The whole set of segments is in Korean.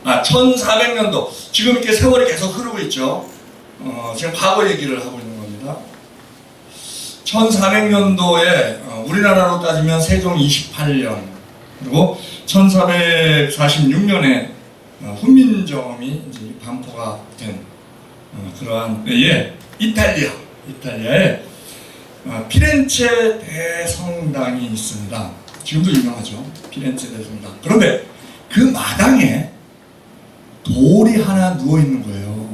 1400년도. 지금 이렇게 세월이 계속 흐르고 있죠. 지금 과거 얘기를 하고 있는 겁니다. 1400년도에 우리나라로 따지면 세종 28년, 그리고 1446년에 훈민정음이 이제 반포가 된 그러한 때에 이탈리아에 피렌체 대성당이 있습니다. 지금도 유명하죠. 피렌체 대성당. 그런데 그 마당에 돌이 하나 누워있는 거예요.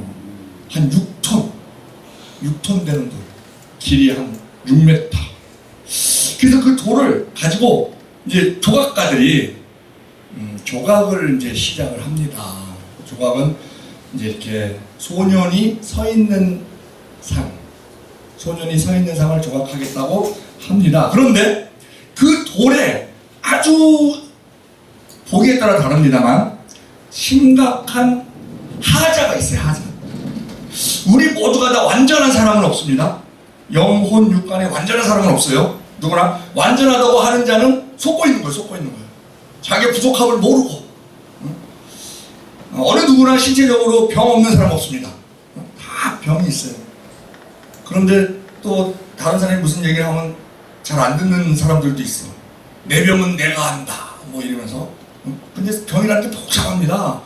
한 6톤 되는 돌. 길이 한 6m. 그래서 그 돌을 가지고 이제 조각가들이 조각을 이제 시작을 합니다. 조각은 이제 이렇게 소년이 서 있는 상을 조각하겠다고 합니다. 그런데 그 돌에 아주 보기에 따라 다릅니다만 심각한 하자가 있어요. 하자. 우리 모두가 다 완전한 사람은 없습니다. 영혼 육간에 완전한 사람은 없어요. 누구나 완전하다고 하는 자는 속고 있는 거예요. 자기의 부족함을 모르고. 어느 누구나 신체적으로 병 없는 사람 없습니다. 다 병이 있어요. 그런데 또 다른 사람이 무슨 얘기를 하면 잘 안 듣는 사람들도 있어. 내 병은 내가 안다 뭐 이러면서. 근데 병이라는 게 복잡합니다.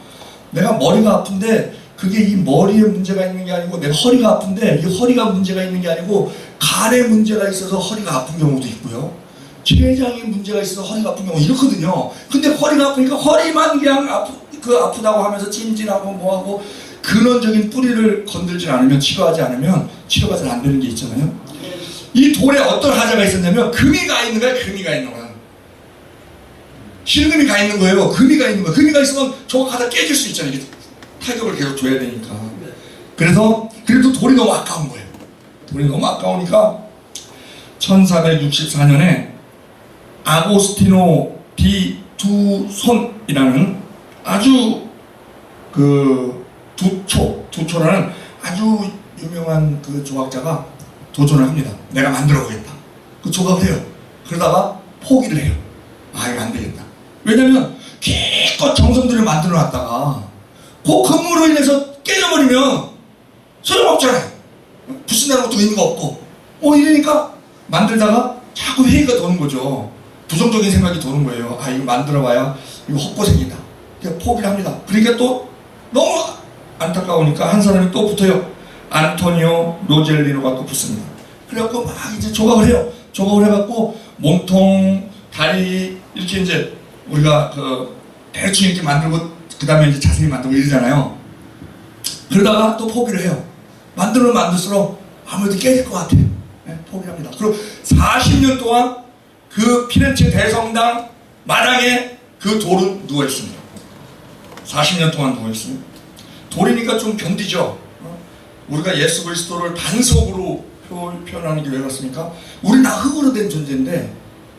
내가 머리가 아픈데 그게 이 머리에 문제가 있는 게 아니고, 내가 허리가 아픈데 이 허리가 문제가 있는 게 아니고 간에 문제가 있어서 허리가 아픈 경우도 있고요. 췌장에 문제가 있어서 허리가 아픈 경우 이렇거든요. 근데 허리가 아프니까 허리만 그냥 아프다고 하면서 찜질하고 뭐하고 근원적인 뿌리를 건들지 않으면, 치료하지 않으면 치료가 잘 안 되는 게 있잖아요. 이 돌에 어떤 하자가 있었냐면 금이 가 있는 거야. 실금이 가 있는 거예요. 금이 가 있는 거예요. 금이 가 있으면 조각하다 깨질 수 있잖아요. 타격을 계속 줘야 되니까. 그래서 그래도 돌이 너무 아까운 거예요. 돌이 너무 아까우니까 1464년에 아고스티노 디 두손이라는 아주 두초라는 아주 유명한 그 조각자가 도전을 합니다. 내가 만들어 보겠다. 그 조각을 해요. 그러다가 포기를 해요. 이거 안 되겠다. 왜냐면 기껏 정성 들여 만들어 놨다가 그 근무로 인해서 깨져버리면 소용없잖아요. 부신다는 것도 있는 거 없고. 이러니까 만들다가 자꾸 회의가 도는 거죠. 부정적인 생각이 도는 거예요. 이거 만들어봐야 이거 헛고생이다. 그래서 포기를 합니다. 그러니까 또 너무 안타까우니까 한 사람이 또 붙어요. 안토니오 로젤리노가 또 붙습니다. 그래갖고 막 이제 조각을 해요. 조각을 해갖고 몸통, 다리 이렇게 이제 우리가 대충 이렇게 만들고 그 다음에 이제 자세히 만들고 이러잖아요. 그러다가 또 포기를 해요. 만들면 만들수록 아무래도 깨질 것 같아요. 네, 포기를 합니다. 그리고 40년 동안 그 피렌체 대성당 마당에 그 돌은 누워 있습니다. 40년 동안 누워 있습니다. 돌이니까 좀 견디죠. 우리가 예수 그리스도를 반석으로 표현하는 게 왜 그렇습니까? 우리 다 흙으로 된 존재인데,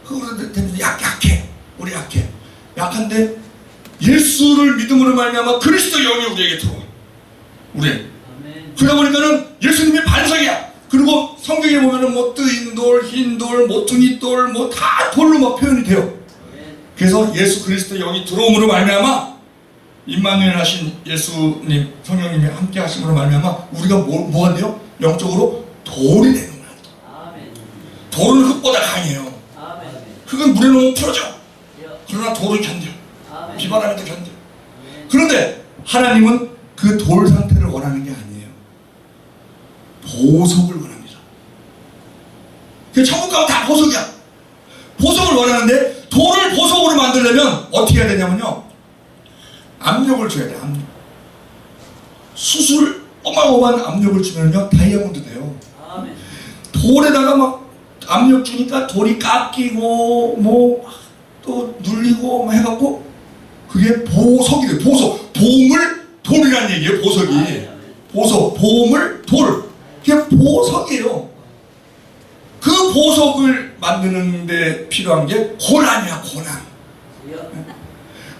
흙으로 된 존재 약해. 우리 약해. 약한데 예수를 믿음으로 말미암아 그리스도 영이 우리에게 들어와. 그러다 보니까는 예수님이 반석이야. 그리고 성경에 보면은 뭐 뜨인 돌, 흰 돌, 모퉁이 돌, 뭐 다 돌로 막 표현이 돼요. 그래서 예수 그리스도 영이 들어옴으로 말미암아 임마누엘 하신 예수님, 성령님이 함께 하심으로 말미암아 우리가 뭐가 돼요? 영적으로 돌이 되는 거야. 돌은 흙보다 강해요. 흙은 물에 넣으면 풀어져. 그러나 돌을 견뎌. 비바람에도 견뎌. 그런데 하나님은 그 돌 상태를 원하는 게 아니에요. 보석을 원합니다. 천국 가면 다 보석이야. 보석을 원하는데 돌을 보석으로 만들려면 어떻게 해야 되냐면요, 압력을 줘야 돼. 압력. 수술 어마어마한 압력을 주면요 다이아몬드 돼요. 돌에다가 막 압력 주니까 돌이 깎이고 뭐 또 눌리고 막 해갖고 그게 보석이 돼요. 보석. 보물 돌이라는 얘기예요. 보석이. 보석, 보물, 돌. 그게 보석이에요. 그 보석을 만드는데 필요한 게 고난이야.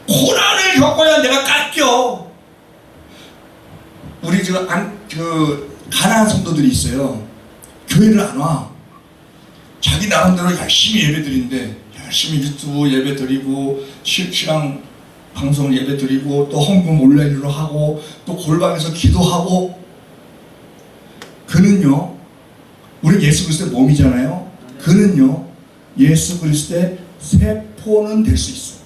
고난을 겪어야 내가 깎여. 우리 가난한 성도들이 있어요. 교회를 안 와. 자기 나름대로 열심히 예배 드리는데, 열심히 유튜브 예배 드리고 신앙 방송 예배 드리고 또 헌금 온라인으로 하고 또 골방에서 기도하고. 그는요, 우리 예수 그리스도의 몸이잖아요. 그는요, 예수 그리스도의 세포는 될 수 있어요.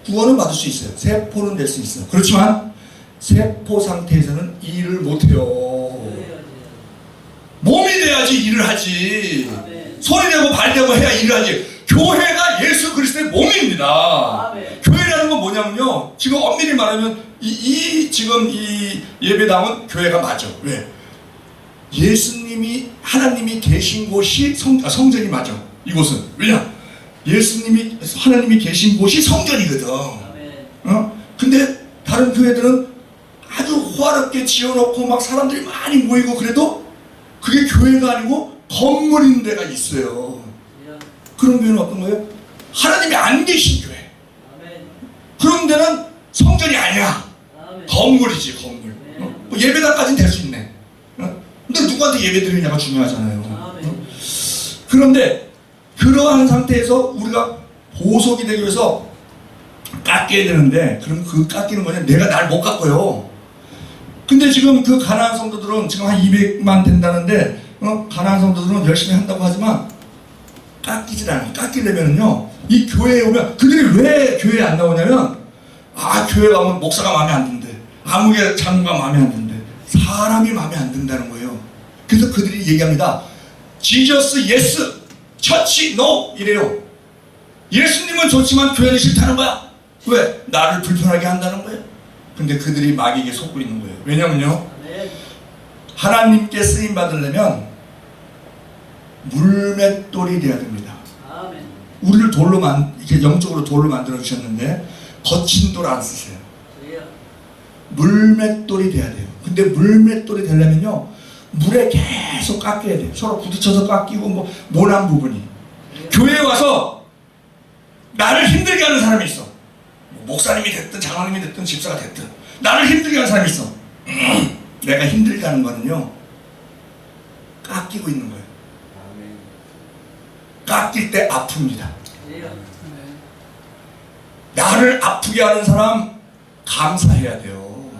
구원은 받을 수 있어요. 세포는 될 수 있어요. 그렇지만 세포 상태에서는 일을 못해요. 몸이 돼야지 일을 하지. 손이 되고 발이 되고 해야 일을 하지. 교회가 예수 그리스도의 몸입니다. 교회라는 건 뭐냐면요, 지금 엄밀히 말하면 지금 이 예배당은 교회가 맞아. 왜? 예수님이, 하나님이 계신 곳이 성전이 맞아. 이곳은. 왜냐? 예수님이, 하나님이 계신 곳이 성전이거든. 근데 다른 교회들은 아주 호화롭게 지어놓고 막 사람들이 많이 모이고 그래도 그게 교회가 아니고 건물인 데가 있어요. 그런 교회는 어떤 거예요? 하나님이 안 계신 교회. 그런 데는 성전이 아니야. 건물이지, 건물. 뭐 예배당까지는 될 수 있네. 근데 누구한테 예배 드리냐가 중요하잖아요. 그런데 그러한 상태에서 우리가 보석이 되기 위해서 깎여야 되는데, 그럼 그 깎이는 거냐? 내가 날 못 깎아요. 근데 지금 그 가나안 성도들은 지금 한 200만 된다는데, 가나안 성도들은 열심히 한다고 하지만 깎이질 않아요. 깎이려면요, 이 교회에 오면, 그들이 왜 교회에 안 나오냐면, 교회 가면 목사가 마음에 안 든대, 아무개 장로가 마음에 안 든대, 사람이 마음에 안 든다는 거예요. 그래서 그들이 얘기합니다. 지저스 예스, 처치 노 이래요. 예수님은 좋지만 교회는 싫다는 거야. 왜? 나를 불편하게 한다는 거예요. 근데 그들이 마귀에게 속고 있는 거예요. 왜냐면요, 하나님께 쓰임 받으려면 물맷돌이 돼야 됩니다. 우리를 돌로 이렇게 영적으로 돌로 만들어 주셨는데 거친 돌 안 쓰세요. 물맷돌이 돼야 돼요. 근데 물맷돌이 되려면요, 물에 계속 깎여야 돼요. 서로 부딪혀서 깎이고 뭐 모난 부분이. 교회에 와서 나를 힘들게 하는 사람이 있어. 목사님이 됐든 장로님이 됐든 집사가 됐든 나를 힘들게 하는 사람이 있어. 내가 힘들게 하는 거는요, 깎이고 있는 거예요. 깎일 때 아픕니다. 나를 아프게 하는 사람 감사해야 돼요.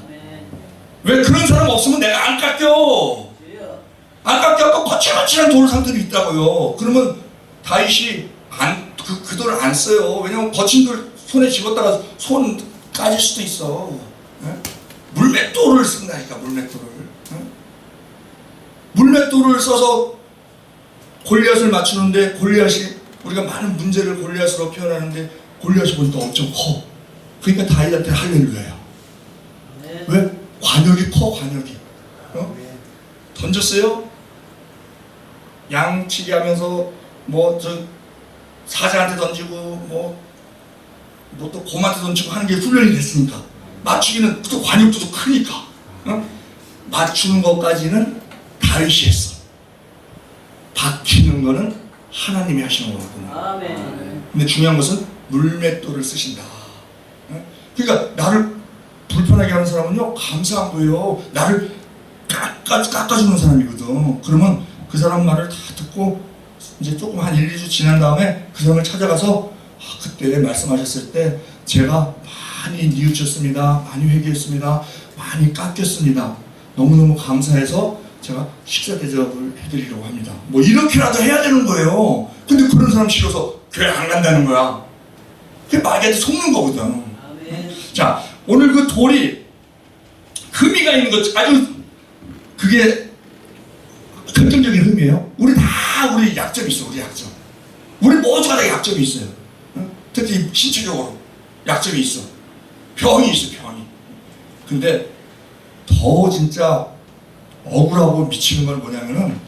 왜? 그런 사람 없으면 내가 안 깎여. 안 깎여갖고 거칠거칠한 돌 상태로 있다고요. 그러면 다윗이 그 돌을 안 써요. 왜냐면 거친 돌 손에 집었다가 손 까질 수도 있어. 물맷돌을 쓴다니까, 물맷돌을. 물맷돌을 써서 골리앗을 맞추는데, 골리앗이, 우리가 많은 문제를 골리앗으로 표현하는데 골리앗이 보니까 엄청 커. 그러니까 다윗한테 할렐루야야. 왜? 관역이 커, 관역이. 던졌어요? 양치기 하면서 사자한테 던지고 또 곰한테 던지고 하는 게 훈련이 됐으니까, 맞추기는 또 관역도 더 크니까, 맞추는 것까지는 다윗이 했어. 박히는 거는 하나님이 하시는 거거든요. 근데 중요한 것은 물맷돌을 쓰신다. 그러니까 나를 불편하게 하는 사람은요, 감사한 거예요. 나를 깎아주는 사람이거든. 그러면 그 사람 말을 다 듣고 이제 조금 한 1, 2주 지난 다음에 그 사람을 찾아가서, 그때 말씀하셨을 때 제가 많이 뉘우쳤습니다, 많이 회개했습니다, 많이 깎였습니다, 너무너무 감사해서 제가 식사 대접을 해드리려고 합니다. 뭐 이렇게라도 해야 되는 거예요. 근데 그런 사람 싫어서 교회 안 간다는 거야. 그게 마귀한테 속는 거거든. 자, 오늘 그 돌이 흠이가 있는 것, 아주 그게 긍정적인 흠이에요. 우리 약점이 있어. 우리 약점. 우리 모두가 다 약점이 있어요. 특히 신체적으로 약점이 있어. 병이 있어, 병이. 근데 더 진짜 억울하고 미치는 건 뭐냐면은,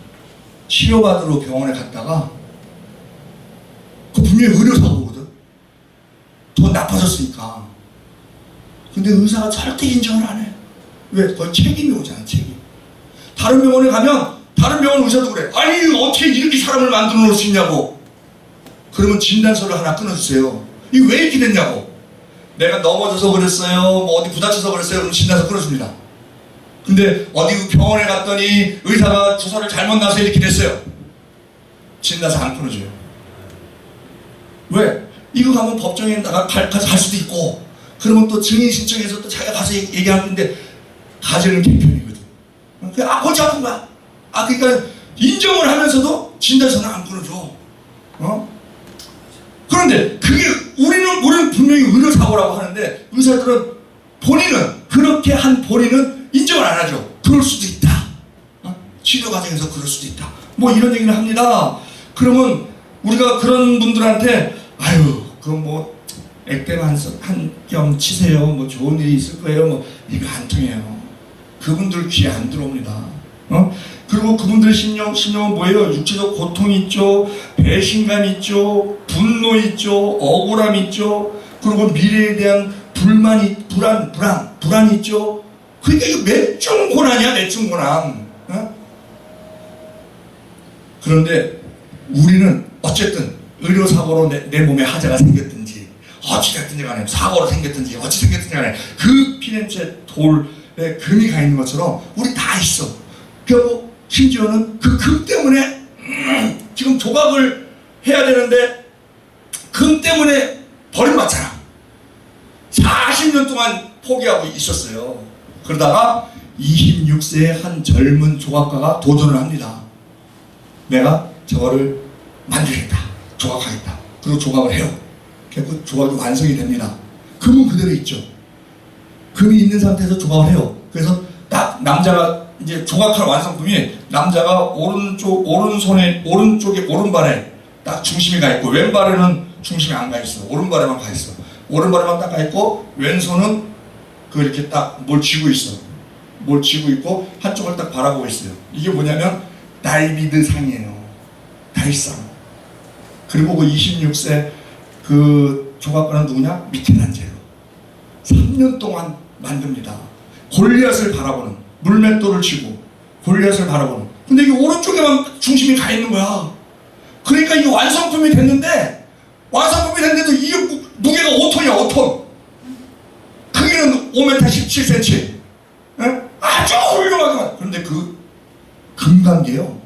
치료받으러 병원에 갔다가 그 분명히 의료사고거든. 더 나빠졌으니까. 근데 의사가 절대 인정을 안 해. 왜? 거의 책임이 오잖아, 책임. 다른 병원에 가면 다른 병원 의사도 그래. 아니, 어떻게 이렇게 사람을 만들어 놓을 수 있냐고. 그러면 진단서를 하나 끊어주세요. 이게 왜 이렇게 됐냐고. 내가 넘어져서 그랬어요, 어디 부다쳐서 그랬어요. 그럼 진단서 끊어줍니다. 근데 어디 병원에 갔더니 의사가 주사를 잘못 놔서 이렇게 됐어요. 진단서 안 끊어줘요. 왜? 이거 가면 법정에 갈 수도 있고, 그러면 또 증인 신청해서 또 자기가 가서 얘기하는데 가정은 개편이거든. 골치 아픈 거야. 그러니까 인정을 하면서도 진단서는 안 끊어줘. 그런데 그게 우리는 분명히 의료사고라고 하는데, 의사들은 그렇게 한 본인은 인정을 안 하죠. 그럴 수도 있다. 치료 과정에서 그럴 수도 있다. 뭐 이런 얘기를 합니다. 그러면 우리가 그런 분들한테 그럼 뭐 액땜 한겸 치세요. 뭐 좋은 일이 있을 거예요. 뭐 이거 안 통해요. 그분들 귀에 안 들어옵니다. 그리고 그분들의 심령은 뭐예요? 육체적 고통이 있죠, 배신감 있죠, 분노 있죠, 억울함 있죠, 그리고 미래에 대한 불안이 있죠. 그러니까 이거 몇중 고난이야, 몇중 고난. 그런데 우리는 어쨌든 의료사고로 내 몸에 하자가 생겼든지, 어찌됐든지 간에 사고로 생겼든지 어찌 생겼든지 간에 그 피렌체 돌에 금이 가 있는 것처럼 우리 다 있어. 그리고 심지어는 그 금 때문에 지금 조각을 해야 되는데 금 때문에 버림받잖아. 40년 동안 포기하고 있었어요. 그러다가 26세의 한 젊은 조각가가 도전을 합니다. 내가 저거를 만들겠다, 조각하겠다. 그리고 조각을 해요. 결국 조각이 완성이 됩니다. 금은 그대로 있죠. 금이 있는 상태에서 조각을 해요. 그래서 딱 남자가 이제 조각할 완성품이, 남자가 오른쪽에 오른발에 딱 중심이 가 있고, 왼발에는 중심이 안 가 있어. 오른발에만 가 있어. 오른발에만 딱 가 있고, 왼손은 이렇게 딱 뭘 쥐고 있어. 뭘 쥐고 있고 한쪽을 딱 바라보고 있어요. 이게 뭐냐면 다이비드 상이에요. 다윗상. 그리고 그 26세 그 조각가는 누구냐? 미켈란젤로. 3년 동안 만듭니다. 골리앗을 바라보는, 물맷돌을 쥐고 골리앗을 바라보는. 근데 이게 오른쪽에만 중심이 가 있는 거야. 그러니까 이게 완성품이 됐는데도 이게 무게가 5톤이야, 5톤. 크기는 5m 17cm. 아주 훌륭하게만. 그런데 그 금강계요,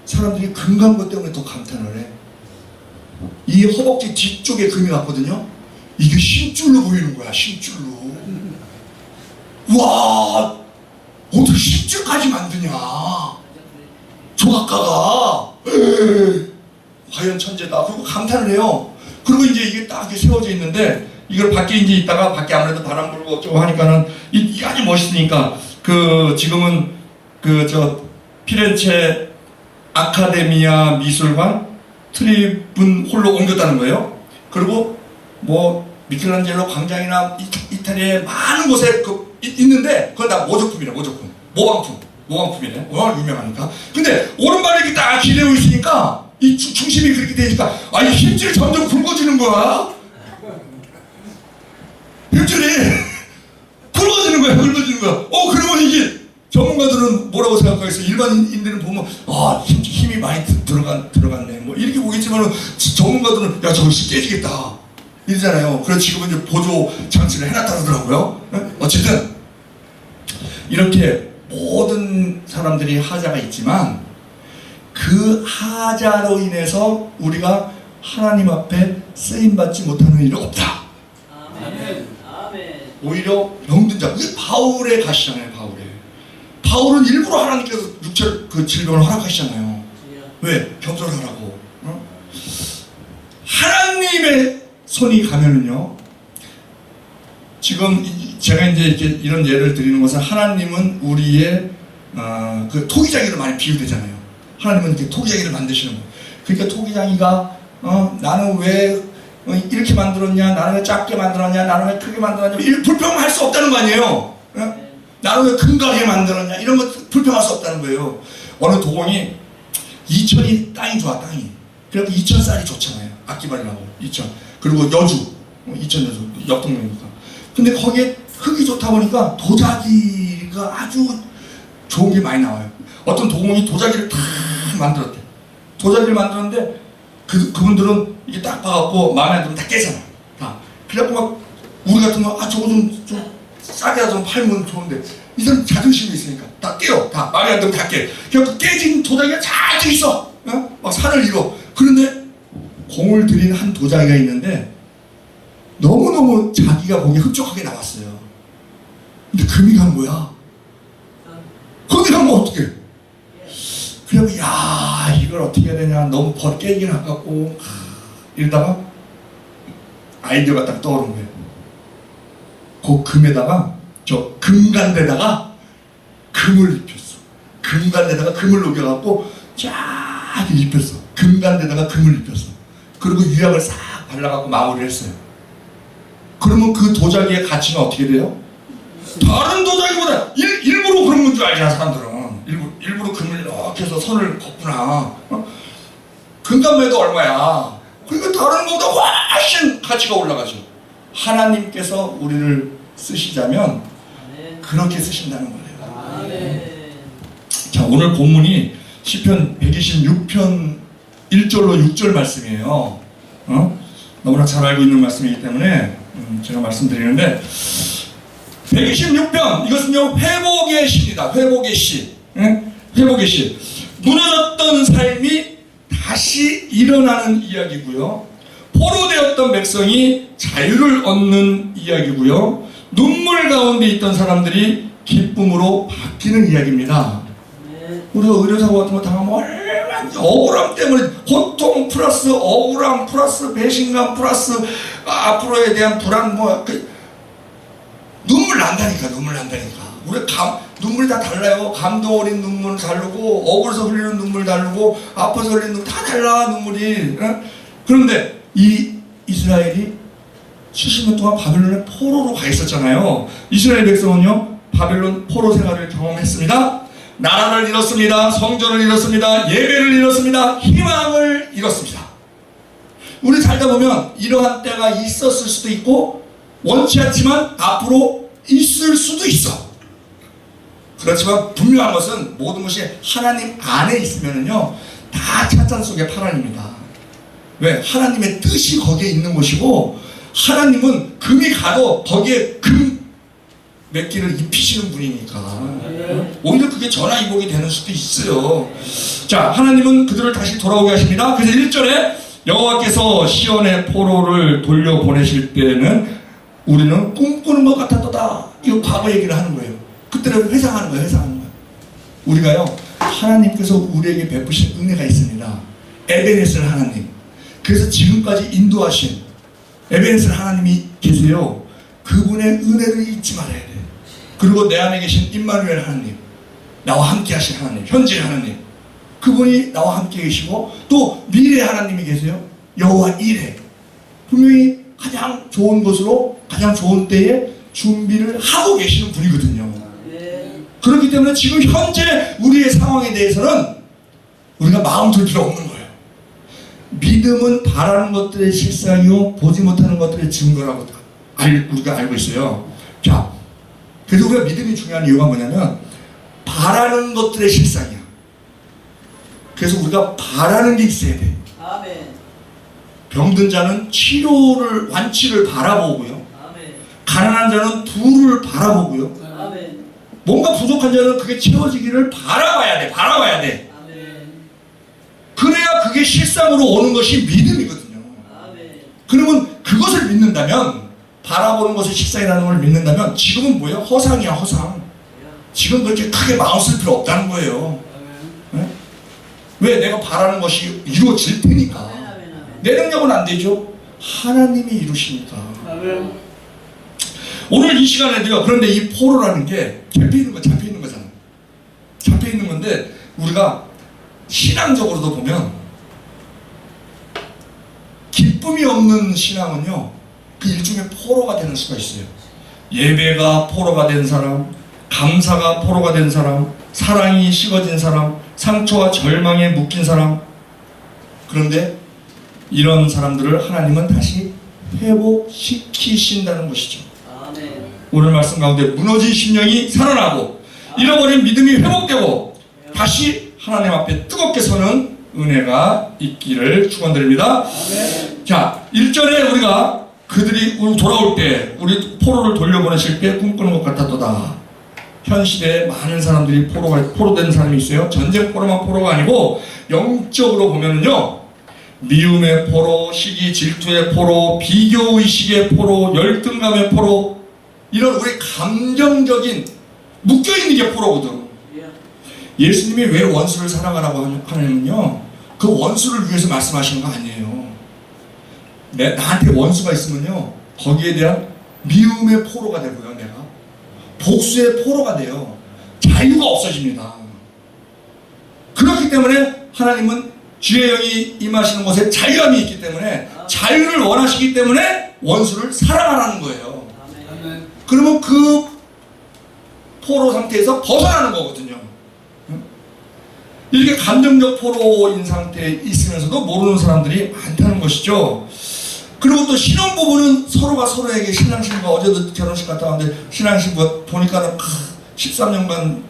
사람들이 금강고 때문에 더 감탄을 해. 이 허벅지 뒤쪽에 금이 났거든요. 이게 힘줄로 보이는 거야, 힘줄로. 와, 어떻게 힘줄까지 만드냐, 조각가가. 과연 천재다. 그리고 감탄을 해요. 그리고 이제 이게 딱 이렇게 세워져 있는데, 이걸 밖에 이제 있다가, 밖에 아무래도 바람 불고 어쩌고 하니까는 이게 아주 멋있으니까 지금은 피렌체 아카데미아 미술관 트리븐 홀로 옮겼다는 거예요. 그리고 뭐 미켈란젤로 광장이나 이탈리아의 많은 곳에 있는데, 그건 다 모조품이래. 모방품이네. 워낙 유명하니까. 근데 오른발에 이렇게 딱 기대고 있으니까 이 중심이 그렇게 되니까 이 힘줄이 점점 굵어지는 거야. 힘줄이 굵어지는 거야. 그러면 이게 전문가들은 뭐라고 생각하겠어요? 일반인들은 보면 힘이 많이 들어갔네 뭐 이렇게 보겠지만, 전문가들은 야, 저거 깨지겠다 이러잖아요. 그래서 지금은 이제 보조 장치를 해놨다 그러더라고요. 어쨌든 이렇게 모든 사람들이 하자가 있지만, 그 하자로 인해서 우리가 하나님 앞에 쓰임받지 못하는 일은 없다. 아멘. 오히려 병든 자, 이게 바울의 가시잖아요. 바울은 일부러 하나님께서 육체 그 질병을 허락하시잖아요. 왜? 겸손하라고. 하나님의 손이 가면은요, 지금 제가 이제 이렇게 이런 예를 드리는 것은, 하나님은 우리의 그 토기장이로 많이 비유되잖아요. 하나님은 이렇게 토기장이를 만드시는 거예요. 그러니까 토기장이가 나는 왜 이렇게 만들었냐, 나는 왜 작게 만들었냐, 나는 왜 크게 만들었냐, 이런 불평할 수 없다는 거 아니에요. 나는 왜 금가게 만들었냐, 이런 거 불평할 수 없다는 거예요. 어느 도공이 이천이 땅이 좋아, 땅이. 그래서 이천 쌀이 좋잖아요. 악기발이라고 이천. 그리고 여주, 이천 여주 옆동네니까. 근데 거기에 흙이 좋다 보니까 도자기가 아주 좋은 게 많이 나와요. 어떤 도공이 도자기를 다 만들었대. 도자기를 만들었는데 그분들은 이게 딱 봐갖고 마음에 안 들면 다 깨잖아. 다. 그래갖고 막 우리 같은 거 저거 좀 싸게 좀 팔면 좋은데, 이 사람 자존심이 있으니까 다 깨요. 다 마음에 안 들면 다 깨. 그래갖고 깨진 도자기가 잘 돼 있어. 막 산을 이뤄. 그런데 공을 들인 한 도자기가 있는데 너무너무 자기가 보기에 흡족하게 나왔어요. 근데 금이 간 거야. 금이 가면 어떡해? 그러면 야 이걸 어떻게 해야 되냐, 너무 깨기는 아깝고 이러다가 아이디어가 딱 떠오른 거예요. 그 금에다가 저 금간데다가 금을 입혔어. 금간데다가 금을 녹여갖고 쫙 입혔어. 금간데다가 금을 입혔어. 그리고 유약을 싹 발라갖고 마무리를 했어요. 그러면 그 도자기의 가치는 어떻게 돼요? 다른 도자기보다 일부러 그런 건 줄 알잖아 사람들은. 일부러 금을 이렇게 해서 선을 걷구나. 금감매도 얼마야. 그러니까 다른 것보다 훨씬 가치가 올라가죠. 하나님께서 우리를 쓰시자면 그렇게 쓰신다는 거예요. 자, 오늘 본문이 시편 126편 1절로 6절 말씀이에요. 너무나 잘 알고 있는 말씀이기 때문에 제가 말씀드리는데, 126편 이것은요 회복의 시입니다. 회복의 시. 회복의 시. 무너졌던 삶이 다시 일어나는 이야기고요. 포로되었던 백성이 자유를 얻는 이야기고요. 눈물 가운데 있던 사람들이 기쁨으로 바뀌는 이야기입니다. 우리가 의료사고 같은 거 당하면 얼마나 억울함 때문에 고통 플러스 억울함 플러스 배신감 플러스 앞으로에 대한 불안 눈물 난다니까. 우리 눈물이 다 달라요. 감동 어린 눈물 다르고 억울해서 흘리는 눈물 다르고 아파서 흘리는 눈물 다 달라 눈물이. 그런데 이 이스라엘이 70년 동안 바벨론의 포로로 가 있었잖아요. 이스라엘 백성은요 바벨론 포로 생활을 경험했습니다. 나라를 잃었습니다. 성전을 잃었습니다. 예배를 잃었습니다. 희망을 잃었습니다. 우리 살다 보면 이러한 때가 있었을 수도 있고 원치 않지만 앞으로 있을 수도 있어. 그렇지만 분명한 것은 모든 것이 하나님 안에 있으면은요 다 찻잔 속의 파란입니다. 왜? 하나님의 뜻이 거기에 있는 것이고, 하나님은 금이 가도 거기에 금 몇 개를 입히시는 분이니까 오히려 그게 전화위복이 되는 수도 있어요. 자, 하나님은 그들을 다시 돌아오게 하십니다. 그래서 1절에 여호와께서 시온의 포로를 돌려보내실 때는 우리는 꿈꾸는 것 같았도다. 이거 과거 얘기를 하는 거예요. 그때는 회상하는 거예요. 우리가요 하나님께서 우리에게 베푸신 은혜가 있습니다. 에베네셀 하나님. 그래서 지금까지 인도하신 에베네셀 하나님이 계세요. 그분의 은혜를 잊지 말아야 돼. 그리고 내 안에 계신 임마누엘 하나님, 나와 함께 하신 하나님, 현재 하나님, 그분이 나와 함께 계시고 또 미래 하나님이 계세요. 여호와 이레. 분명히 가장 좋은 곳으로 가장 좋은 때에 준비를 하고 계시는 분이거든요. 그렇기 때문에 지금 현재 우리의 상황에 대해서는 우리가 마음 둘 필요 없는 거예요. 믿음은 바라는 것들의 실상이요 보지 못하는 것들의 증거라고 우리가 알고 있어요. 자, 그래서 우리가 믿음이 중요한 이유가 뭐냐면 바라는 것들의 실상이야. 그래서 우리가 바라는 게 있어야 돼. 아멘. 병든 자는 완치를 바라보고요. 아멘. 가난한 자는 부를 바라보고요. 아멘. 뭔가 부족한 자는 그게 채워지기를 바라봐야 돼. 아멘. 그래야 그게 실상으로 오는 것이 믿음이거든요. 아멘. 그러면 그것을 믿는다면, 바라보는 것을 실상이라는 걸 믿는다면, 지금은 뭐예요? 허상이야, 허상. 지금 그렇게 크게 마음 쓸 필요 없다는 거예요. 네? 왜? 내가 바라는 것이 이루어질 테니까. 내 능력은 안 되죠. 하나님이 이루시니까. 오늘 이 시간에도요. 그런데 이 포로라는 게 잡혀있는 거잖아. 잡혀있는 건데, 우리가 신앙적으로도 보면 기쁨이 없는 신앙은요 그 일종의 포로가 되는 수가 있어요. 예배가 포로가 된 사람, 감사가 포로가 된 사람, 사랑이 식어진 사람, 상처와 절망에 묶인 사람. 그런데 이런 사람들을 하나님은 다시 회복시키신다는 것이죠. 아멘. 오늘 말씀 가운데 무너진 심령이 살아나고 잃어버린 믿음이 회복되고 다시 하나님 앞에 뜨겁게 서는 은혜가 있기를 축원드립니다. 아멘. 자, 1절에 우리가 그들이 돌아올 때, 우리 포로를 돌려보내실 때 꿈꾸는 것 같았도다. 현 시대에 많은 사람들이 포로된 사람이 있어요. 전쟁 포로만 포로가 아니고 영적으로 보면은요 미움의 포로, 시기 질투의 포로, 비교의식의 포로, 열등감의 포로, 이런 우리 감정적인 묶여있는 게 포로거든. 예수님이 왜 원수를 사랑하라고 하냐면요, 그 원수를 위해서 말씀하시는 거 아니에요. 나한테 원수가 있으면요, 거기에 대한 미움의 포로가 되고요, 내가 복수의 포로가 돼요. 자유가 없어집니다. 그렇기 때문에 하나님은 주의 영이 임하시는 곳에 자유함이 있기 때문에, 자유를 원하시기 때문에 원수를 사랑하라는 거예요. 그러면 그 포로 상태에서 벗어나는 거거든요. 이렇게 감정적 포로인 상태에 있으면서도 모르는 사람들이 많다는 것이죠. 그리고 또 신혼부부는 서로가 서로에게, 신랑신부가 어제도 결혼식 갔다 왔는데 신랑신부 보니까는 13년간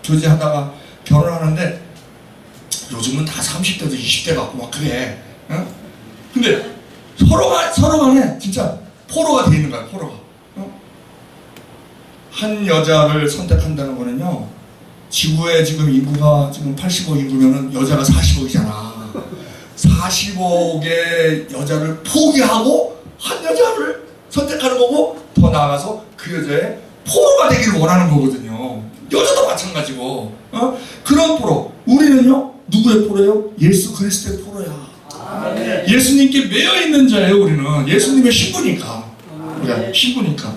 교제하다가 결혼하는데 요즘은 다 30대도 20대 같고 막 그래. 어? 근데 서로 간에 진짜 포로가 돼 있는 거야, 포로가. 어? 한 여자를 선택한다는 거는요, 지구의 지금 인구가 지금 80억 인구면은 여자가 40억이잖아. 40억의 여자를 포기하고 한 여자를 선택하는 거고, 더 나아가서 그 여자의 포로가 되기를 원하는 거거든요. 여자도 마찬가지고. 그런 포로. 우리는요, 누구의 포로예요? 예수 그리스도의 포로야. 예수님께 매여 있는 자예요. 우리는 예수님의 신부니까. 우리가 신부니까.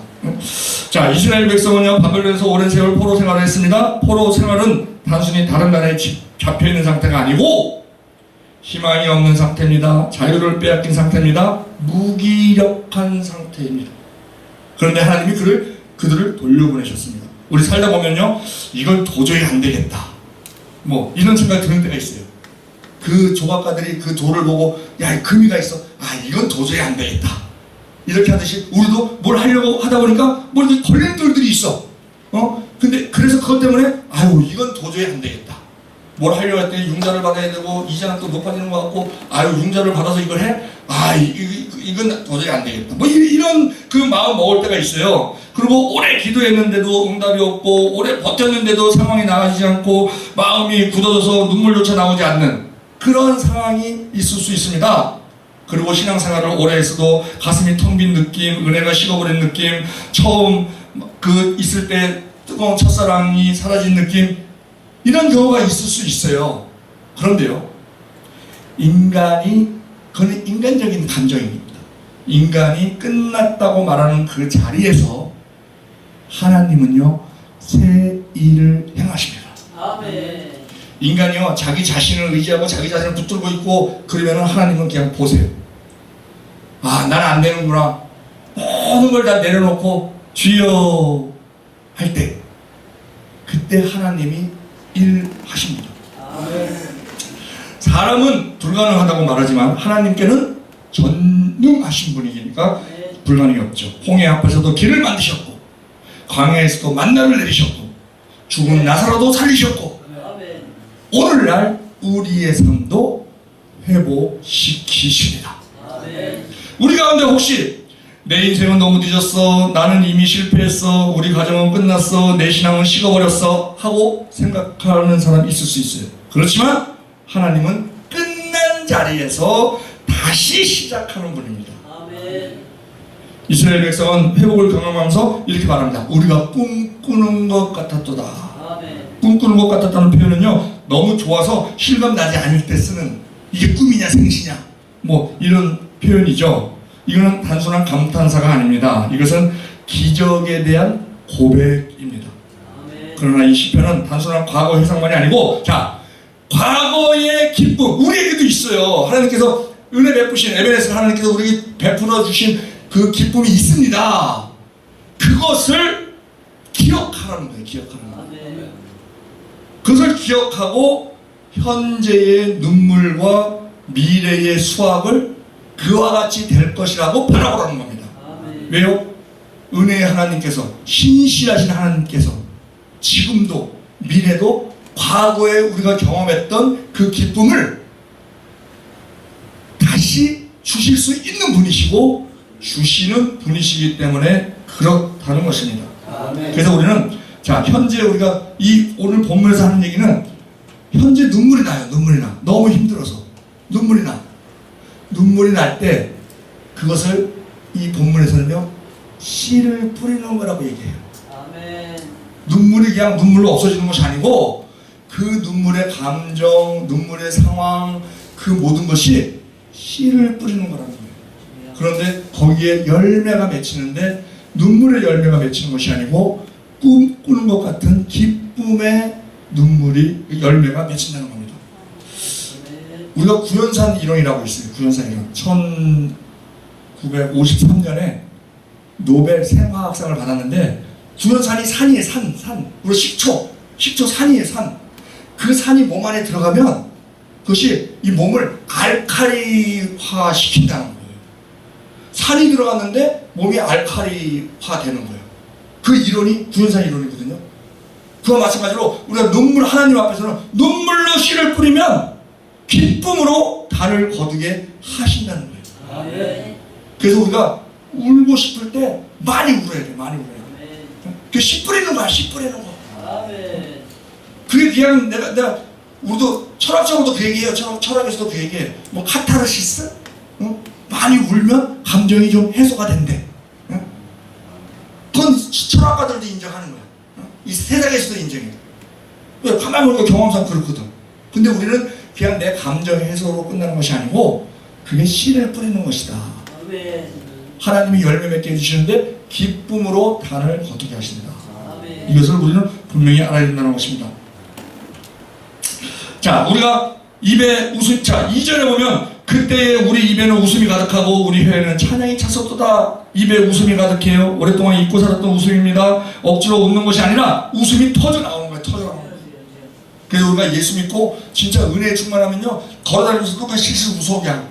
자, 이스라엘 백성은요, 바벨론에서 오랜 세월 포로 생활을 했습니다. 포로 생활은 단순히 다른 나라에 잡혀 있는 상태가 아니고 희망이 없는 상태입니다. 자유를 빼앗긴 상태입니다. 무기력한 상태입니다. 그런데 하나님이 그들을 돌려보내셨습니다. 우리 살다 보면요, 이건 도저히 안 되겠다, 뭐 이런 생각이 드는 때가 있어요. 그 조각가들이 그 돌을 보고, 야, 금이가 있어, 이건 도저히 안 되겠다, 이렇게 하듯이 우리도 뭘 하려고 하다 보니까 뭐 이렇게 걸리는 돌들이 있어. 근데 그래서 그것 때문에 이건 도저히 안 되겠다, 뭘 하려고 할 때 융자를 받아야 되고, 이자는 또 높아지는 것 같고, 융자를 받아서 이걸 해? 이건 도저히 안 되겠다, 뭐 이런 그 마음 먹을 때가 있어요. 그리고 오래 기도했는데도 응답이 없고, 오래 버텼는데도 상황이 나아지지 않고, 마음이 굳어져서 눈물조차 나오지 않는 그런 상황이 있을 수 있습니다. 그리고 신앙생활을 오래 했어도 가슴이 텅 빈 느낌, 은혜가 식어버린 느낌, 처음 있을 때 뜨거운 첫사랑이 사라진 느낌, 이런 경우가 있을 수 있어요. 그런데요, 그건 인간적인 감정입니다. 인간이 끝났다고 말하는 그 자리에서 하나님은요, 새 일을 행하십니다. 아멘. 인간이요, 자기 자신을 의지하고 자기 자신을 붙들고 있고 그러면은 하나님은 그냥 보세요. 나는 안 되는구나, 모든 걸 다 내려놓고 주여 할 때, 그때 하나님이 일하십니다. 아멘. 사람은 불가능하다고 말하지만 하나님께는 전능하신 분이니까 불가능이 없죠. 홍해 앞에서도 길을 만드셨고, 광야에서도 만나를 내리셨고, 죽은 나사로도 살리셨고, 오늘날 우리의 삶도 회복시키십니다. 우리 가운데 혹시 내 인생은 너무 늦었어, 나는 이미 실패했어, 우리 가정은 끝났어, 내 신앙은 식어버렸어 하고 생각하는 사람이 있을 수 있어요. 그렇지만 하나님은 끝난 자리에서 다시 시작하는 분입니다. 이스라엘 백성은 회복을 경험하면서 이렇게 말합니다. 우리가 꿈꾸는 것 같았도다. 꿈꾸는 것 같았다는 표현은요, 너무 좋아서 실감나지 않을 때 쓰는, 이게 꿈이냐 생시냐 뭐 이런 표현이죠. 이거는 단순한 감탄사가 아닙니다. 이것은 기적에 대한 고백입니다. 그러나 이 시편은 단순한 과거 회상만이 아니고, 과거의 기쁨, 우리에게도 있어요. 하나님께서 은혜 베푸신, 에베네스 하나님께서 우리에게 베풀어 주신 그 기쁨이 있습니다. 그것을 기억하라는 거예요. 기억하라는 거예요. 그것을 기억하고 현재의 눈물과 미래의 수확을 그와 같이 될 것이라고 바라보라는 겁니다. 왜요? 은혜의 하나님께서, 신실하신 하나님께서 지금도 미래도 과거에 우리가 경험했던 그 기쁨을 다시 주실 수 있는 분이시고 주시는 분이시기 때문에 그렇다는 것입니다. 그래서 우리는 현재 우리가 오늘 본문에서 하는 얘기는 현재 눈물이 나요. 눈물이 나. 너무 힘들어서. 눈물이 나. 눈물이 날 때 그것을 이 본문에서는요 씨를 뿌리는 거라고 얘기해요. 아멘. 눈물이 그냥 눈물로 없어지는 것이 아니고 그 눈물의 감정, 눈물의 상황, 그 모든 것이 씨를 뿌리는 거라는 거예요. 그런데 거기에 열매가 맺히는데 눈물의 열매가 맺히는 것이 아니고 꿈꾸는 것 같은 기쁨의 눈물이 열매가 맺힌다는 겁니다. 우리가 구연산 이론이라고 있어요. 구연산 이론. 1953년에 노벨 생화학상을 받았는데 구연산이 산이에요. 산. 우리 식초 산이에요. 산. 그 산이 몸 안에 들어가면 그것이 이 몸을 알칼리화 시킨다는 거예요. 산이 들어갔는데 몸이 알칼리화 되는 거예요. 그 이론이 구연산 이론이거든요. 그와 마찬가지로 우리가 하나님 앞에서는 눈물로 씨를 뿌리면 기쁨으로 달을 거두게 하신다는 거예요. 아멘. 그래서 우리가 울고 싶을 때 많이 울어야 돼. 많이 울어야 돼. 그 씨 뿌리는 거야. 씨 뿌리는 거. 아멘. 그게 그냥 내가 우리도 철학적으로도 그 얘기해요. 철학에서도 그 얘기해. 뭐 카타르시스? 많이 울면 감정이 좀 해소가 된대. 그건 철학가들도 인정하는 거야. 이 세상에서도 인정해. 왜? 가만히 보니까 경험상 그렇거든. 근데 우리는 그냥 내 감정 해소로 끝나는 것이 아니고 그게 씨를 뿌리는 것이다. 아멘. 하나님이 열매 맺게 해주시는데 기쁨으로 단을 거두게 하신다. 아멘. 이것을 우리는 분명히 알아야 된다는 것입니다. 자, 우리가 입에 웃음, 자, 2절에 보면 그때에 우리 입에는 웃음이 가득하고 우리 혀에는 찬양이 찼었도다. 입에 웃음이 가득해요. 오랫동안 잊고 살았던 웃음입니다. 억지로 웃는 것이 아니라 웃음이 터져 나오는 거예요. 터져 나오는 거예요. 그래서 우리가 예수 믿고 진짜 은혜에 충만하면요 걸어다니면서도 그냥 실실 웃어 그냥.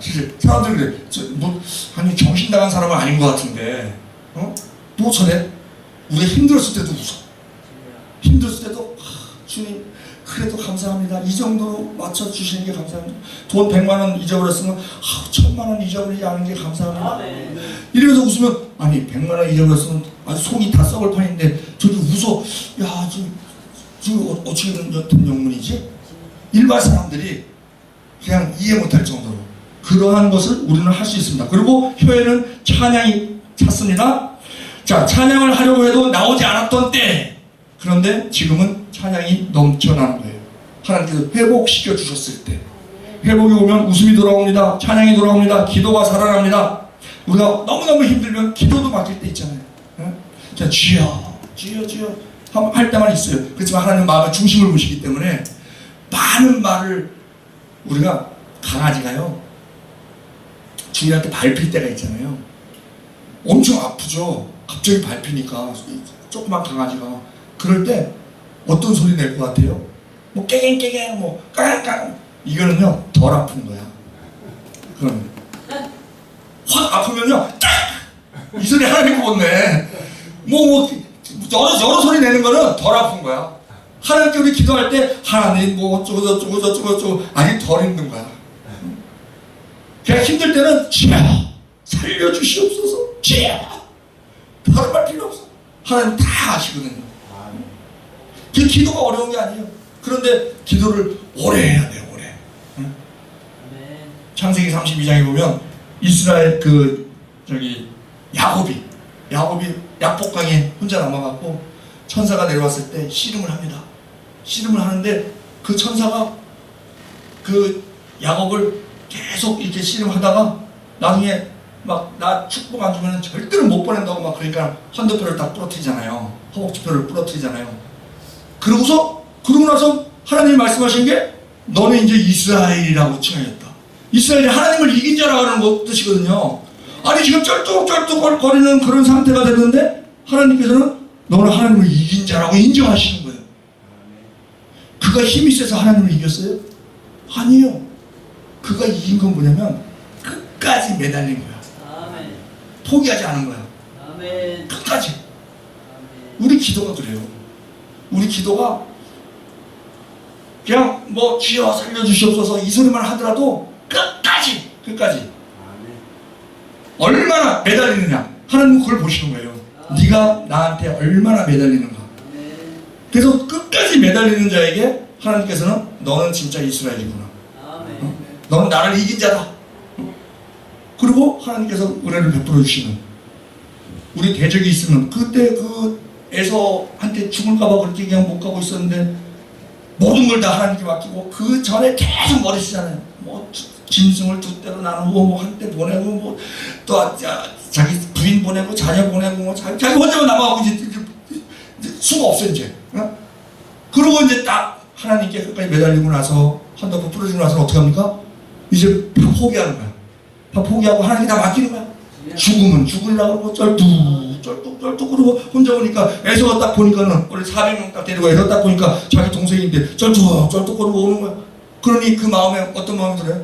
실실. 사람들이 그래. 아니 정신 나간 사람은 아닌 것 같은데 또 저래? 우리가 힘들었을 때도 웃어. 힘들었을 때도 주님 그래도 감사합니다. 이 정도로 맞춰주시는 게 감사합니다. 돈 100만 원 잊어버렸으면 1000만 원 잊어버리지 않은 게 감사합니다. 아멘. 이러면서 웃으면 아니 100만 원 잊어버렸으면 아주 속이 다 썩을 판인데 저기 웃어. 야 지금 어떻게 된 영문이지? 일반 사람들이 그냥 이해 못할 정도로 그러한 것을 우리는 할 수 있습니다. 그리고 혀에는 찬양이 찼습니다. 자, 찬양을 하려고 해도 나오지 않았던 때 그런데 지금은 찬양이 넘쳐나는 거예요. 하나님께서 회복시켜 주셨을 때 회복이 오면 웃음이 돌아옵니다. 찬양이 돌아옵니다. 기도가 살아납니다. 우리가 너무너무 힘들면 기도도 막힐 때 있잖아요. 자, 주여 할 때만 있어요. 그렇지만 하나님 마음의 중심을 보시기 때문에 많은 말을 우리가 강아지가요 주인한테 밟힐 때가 있잖아요. 엄청 아프죠. 갑자기 밟히니까 조그만 강아지가 그럴 때 어떤 소리 낼 것 같아요? 뭐 깨갱깨갱 뭐 까깡까깡 이거는요 덜 아픈 거야. 그러면 확 아프면요 이 소리 하나님 못 내. 여러 소리 내는 거는 덜 아픈 거야. 하나님께 우리 기도할 때 하나님 뭐 어쩌고 아니 덜 힘든 거야. 그냥 힘들 때는 주여 살려주시옵소서 주여 다른 말 필요 없어. 하나님 다 아시거든요. 그 기도가 어려운 게 아니에요. 그런데 기도를 오래 해야 돼요. 오래. 창세기 32장에 보면 이스라엘 야곱이 약복강에 혼자 남아갖고 천사가 내려왔을 때 씨름을 합니다. 씨름을 하는데 그 천사가 그 야곱을 계속 이렇게 씨름하다가 나중에 막 나 축복 안 주면 절대로 못 보낸다고 막 그러니까 헌도표를 다 부러뜨리잖아요. 허벅지표를 부러뜨리잖아요. 그러고 나서 하나님이 말씀하신 게 너는 이제 이스라엘이라고 칭하였다. 이스라엘이 하나님을 이긴 자라는 뜻이거든요. 아니 지금 쩔뚝쩔뚝 거리는 그런 상태가 됐는데 하나님께서는 너는 하나님을 이긴 자라고 인정하시는 거예요. 그가 힘이 세서 하나님을 이겼어요? 아니에요. 그가 이긴 건 뭐냐면 끝까지 매달린 거야. 아멘. 포기하지 않은 거야. 아멘. 끝까지. 아멘. 우리 기도가 그래요. 우리 기도가 그냥 뭐 주여 살려주시옵소서 이 소리만 하더라도 끝까지 얼마나 매달리느냐 하나님은 그걸 보시는 거예요. 네가 나한테 얼마나 매달리는가. 그래서 끝까지 매달리는 자에게 하나님께서는 너는 진짜 이스라엘이구나. 너는 나를 이긴 자다. 그리고 하나님께서 은혜를 베풀어 주시는 우리 대적이 있으면 그때 그 에서한테 죽을까봐 그렇게 그냥 못 가고 있었는데 모든 걸 다 하나님께 맡기고 그 전에 계속 머리쓰잖아요. 뭐 짐승을 두 대로 나누고 뭐 한때 보내고 뭐 또 자기 부인 보내고 자녀 보내고 뭐 자기 혼자만 남아가고 이제 수가 없어 이제. 어? 그러고 이제 딱 하나님께 끝까지 매달리고 나서 한다고 풀어주고 나서 어떻게 합니까? 이제 다 포기하는 거야. 다 포기하고 하나님께 다 맡기는 거야. 죽으면 죽으려고 그러고 쩔뚝 그러고 혼자 오니까 에서가 딱 보니까는 원래 400명 딱 데리고 에서 딱 보니까 자기 동생인데 쩔뚝 그러고 오는 거야. 그러니 그 마음에 어떤 마음이 들어요?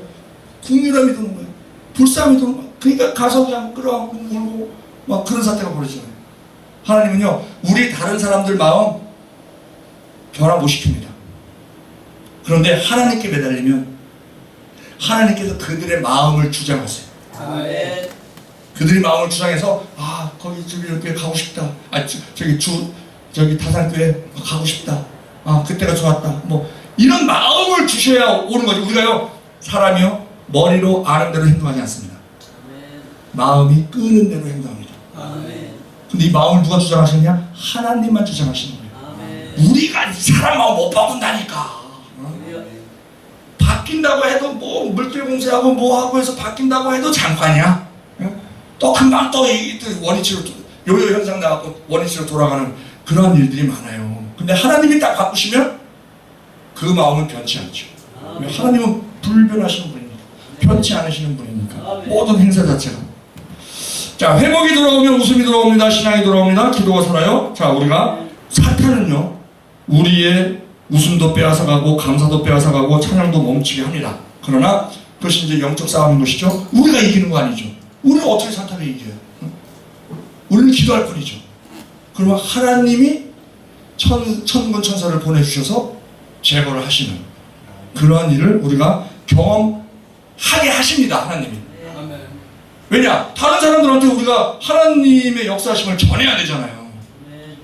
국률함이 드는 거예요. 불쌍함이 드는 거예요. 그러니까 가서 그냥 끌어안고 울고 막 그런 사태가 벌어지잖아요. 하나님은요 우리 다른 사람들 마음 변화 못 시킵니다. 그런데 하나님께 매달리면 하나님께서 그들의 마음을 주장하세요. 아멘. 그들이 마음을 주장해서 거기 저기 이렇게 가고 싶다. 저기 타산교회 가고 싶다. 그때가 좋았다. 뭐 이런 마음을 주셔야 오는 거죠. 우리가요 사람이요 머리로 아는 대로 행동하지 않습니다. 아멘. 마음이 끄는 대로 행동합니다. 아멘. 근데 이 마음을 누가 주장하시느냐? 하나님만 주장하시는 거예요. 아멘. 우리가 사람 마음 못 바꾼다니까. 바뀐다고 해도 뭐 물질 공세하고 뭐 하고 해서 바뀐다고 해도 잠깐이야. 또 금방 또 원위치로 요요 현상 나갖고 원위치로 돌아가는 그런 일들이 많아요. 근데 하나님이 딱 바꾸시면 그 마음은 변치 않죠. 아멘. 하나님은 불변하시는 분이니까 변치 않으시는 분이니까 아멘. 모든 행사 자체가. 자, 회복이 돌아오면 웃음이 돌아옵니다. 신앙이 돌아옵니다. 기도가 살아요. 자, 우리가 사탄은요 우리의 웃음도 빼앗아가고 감사도 빼앗아가고 찬양도 멈추게 합니다. 그러나 그것이 이제 영적 싸움인 것이죠. 우리가 이기는 거 아니죠. 우리는 어떻게 사탄을 이겨요? 우리는 기도할 뿐이죠. 그러면 하나님이 천군 천사를 보내주셔서 제거를 하시는 그러한 일을 우리가 경험하게 하십니다. 하나님이. 아멘. 왜냐? 다른 사람들한테 우리가 하나님의 역사하심을 전해야 되잖아요.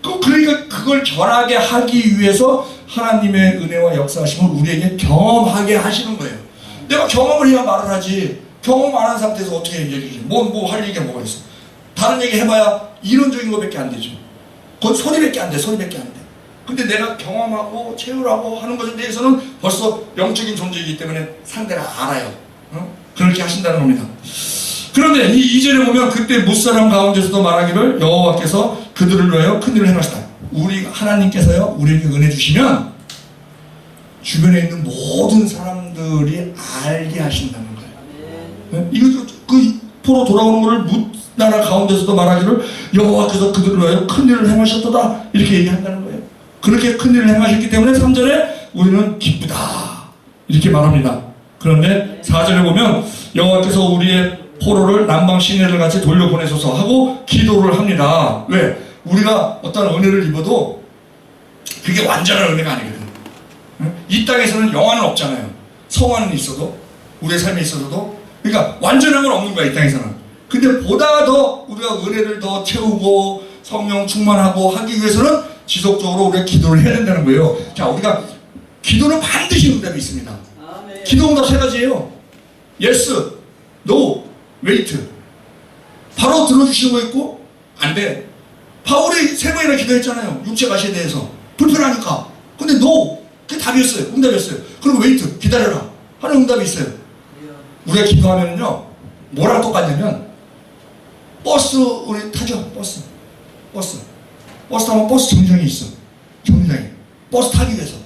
그러니까 그걸 전하게 하기 위해서 하나님의 은혜와 역사하심을 우리에게 경험하게 하시는 거예요. 내가 경험을 해야 말을 하지. 경험 안 한 상태에서 어떻게 얘기해? 뭐 할 얘기가 뭐가 있어? 다른 얘기 해봐야 이론적인 것밖에 안 되죠. 그건 소리밖에 안 돼. 소리밖에 안 돼. 근데 내가 경험하고 채우라고 하는 것에 대해서는 벌써 영적인 존재이기 때문에 상대가 알아요. 그렇게 하신다는 겁니다. 그런데 이 2절에 보면 그때 무사람 가운데서도 말하기를 여호와께서 그들을 위하여 큰일을 행하시다. 우리 하나님께서요 우리에게 은혜 주시면 주변에 있는 모든 사람들이 알게 하신다는 거예요. 네? 이거 그 포로 돌아오는 것을 무나라 가운데서도 말하기를 여호와께서 그들을 위하여 큰일을 행하셨도다 이렇게 얘기한다는 거예요. 그렇게 큰일을 행하셨기 때문에 3절에 우리는 기쁘다 이렇게 말합니다. 그런데 4절에 보면 여호와께서 우리의 포로를 남방 시내를 같이 돌려보내소서 하고 기도를 합니다. 왜? 우리가 어떤 은혜를 입어도 그게 완전한 은혜가 아니거든. 이 땅에서는 영화는 없잖아요. 성화는 있어도 우리의 삶에 있어도 그러니까 완전한 건 없는 거야 이 땅에서는. 근데 보다 더 우리가 은혜를 더 채우고 성령 충만하고 하기 위해서는 지속적으로 우리가 기도를 해야 된다는 거예요. 자, 우리가 기도는 반드시 응답이 있습니다. 아멘. 기도 응답 세 가지예요. Yes, No, Wait. 바로 들어주시는 거 있고 안 돼. 바울이 3번이나 기도했잖아요. 육체 가시에 대해서 불편하니까. 근데 No, 그게 답이었어요. 응답이었어요. 그리고 Wait, 기다려라 하는 응답이 있어요. 우리가 기도하면요 뭐랑 똑같냐면 버스 우리 타죠. 버스 타면 버스 정류장이 있어. 정류장에 버스 타기 위해서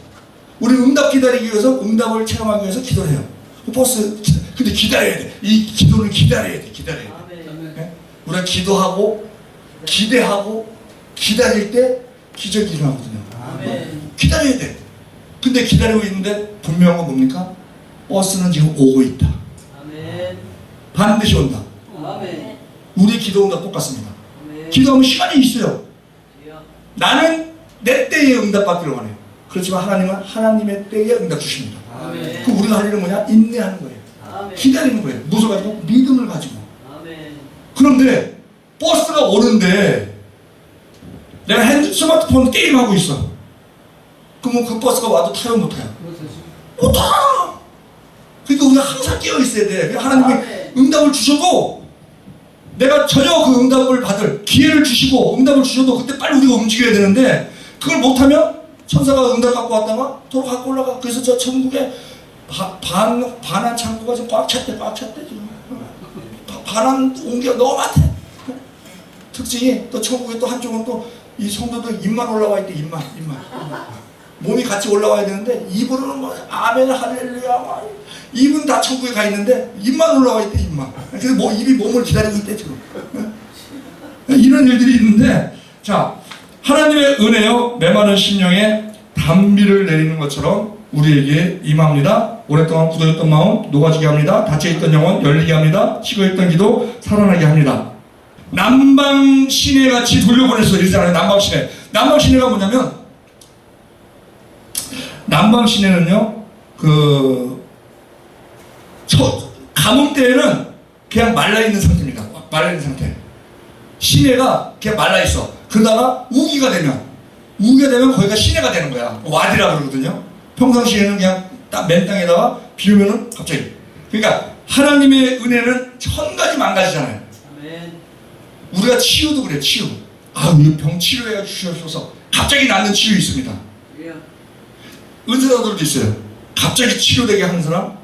우리 응답 기다리기 위해서 응답을 체험하기 위해서 기도를 해요. 버스 근데 기다려야 돼. 이 기도는 기다려야 돼. 아멘. 네? 우리가 기도하고 기대하고 기다릴 때 기적이 일어나거든요. 아멘. 기다려야 돼. 근데 기다리고 있는데 분명한 건 뭡니까? 버스는 지금 오고 있다. 아멘. 반드시 온다. 아멘. 우리 기도 응답 똑같습니다. 아멘. 기도하면 시간이 있어요. 주여. 나는 내 때에 응답 받기를 원해요. 그렇지만 하나님은 하나님의 때에 응답 주십니다. 아멘. 그 우리가 할 일은 뭐냐? 인내하는 거예요. 아멘. 기다리는 거예요. 무엇을 가지고? 믿음을 가지고. 아멘. 그런데 버스가 오는데 내가 스마트폰 게임하고 있어. 그러면 그 버스가 와도 타요 못 타요? 못 타! 그러니까 우리가 항상 깨어 있어야 돼. 하나님이 아멘. 응답을 주셔도 내가 전혀 그 응답을 받을 기회를 주시고 응답을 주셔도 그때 빨리 우리가 움직여야 되는데 그걸 못하면 천사가 응답 갖고 왔다가 도로 갖고 올라가. 그래서 저 천국에 반한 창고가 지금 꽉 찼대 지금. 반한 옹기가 너무 많대. 특징이 또 천국에 또 한쪽은 또 이 성도들 입만 올라와 있대. 입만 몸이 같이 올라와야 되는데 입으로는 뭐 아멘 할렐루야 뭐 입은 다 천국에 가 있는데 입만 올라와 있대. 입만. 그래서 뭐 입이 몸을 기다리고 있대 지금. 이런 일들이 있는데, 자, 하나님의 은혜요 메마른 심령에 단비를 내리는 것처럼 우리에게 임합니다. 오랫동안 굳어있던 마음 녹아지게 합니다. 닫혀있던 영혼 열리게 합니다. 식어있던 기도 살아나게 합니다. 남방 시내같이 돌려보냈어 이러잖아요. 남방 시내. 남방 시내가 뭐냐면, 남방 시내는요 가뭄 때에는 그냥 말라있는 상태입니다. 말라있는 상태. 시내가 그냥 말라있어. 그러다가 우기가 되면 거기가 시내가 되는 거야. 와디라 그러거든요. 평상시에는 그냥 딱 맨 땅에다가 비 오면은 갑자기. 그러니까 하나님의 은혜는 천 가지 만 가지잖아요. 아멘. 우리가 치유도 그래. 치유. 이 병 치료해 주셔서 갑자기 낫는 치유 있습니다. 예. 은사자들도 있어요. 갑자기 치료되게 하는 사람.